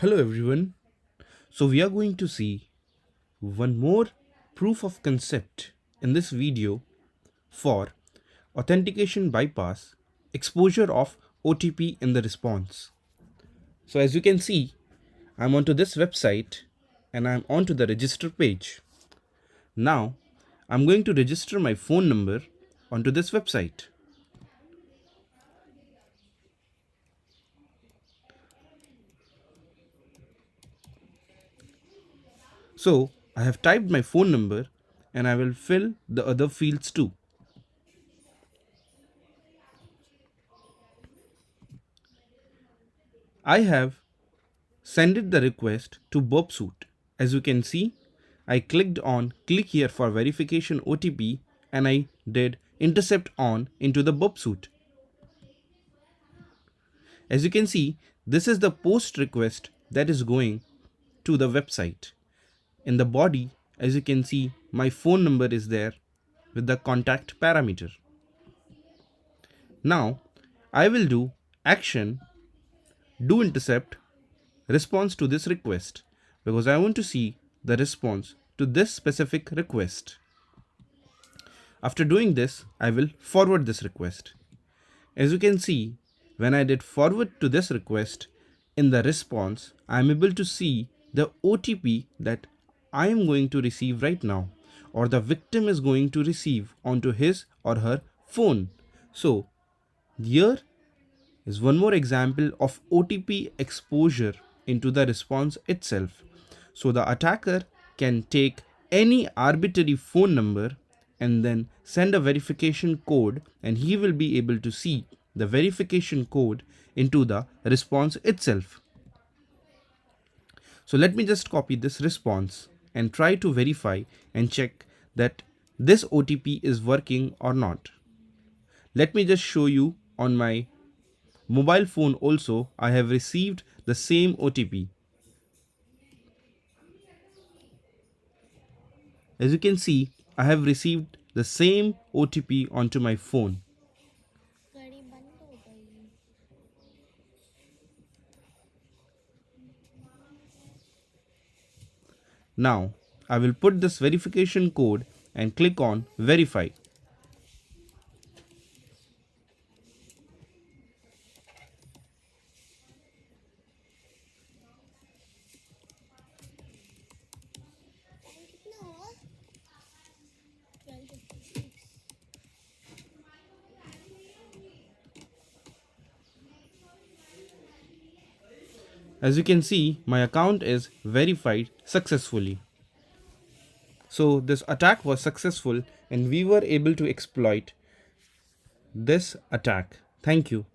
Hello everyone. So we are going to see one more proof of concept in this video for authentication bypass exposure of OTP in the response. So as you can see, I'm onto this website and I'm onto the register page. Now I'm going to register my phone number onto this website. So I have typed my phone number and I will fill the other fields too. I have sent the request to Burp suite. As you can see, I clicked on click here for verification OTP and I did intercept on into the Burp suite. As you can see, this is the post request that is going to the website. In the body, as you can see, my phone number is there with the contact parameter. Now, I will do action do intercept response to this request because I want to see the response to this specific request. After doing this, I will forward this request. As you can see, when I did forward to this request, in the response, I am able to see the OTP that I am going to receive right now, or the victim is going to receive onto his or her phone. So here is one more example of OTP exposure into the response itself. So the attacker can take any arbitrary phone number and then send a verification code, and he will be able to see the verification code into the response itself. So let me just copy this response and try to verify and check that this OTP is working or not. Let me just show you on my mobile phone also. I have received the same OTP. As you can see, I have received the same OTP onto my phone. Now, I will put this verification code and click on verify. As you can see, my account is verified successfully. So this attack was successful and we were able to exploit this attack. Thank you.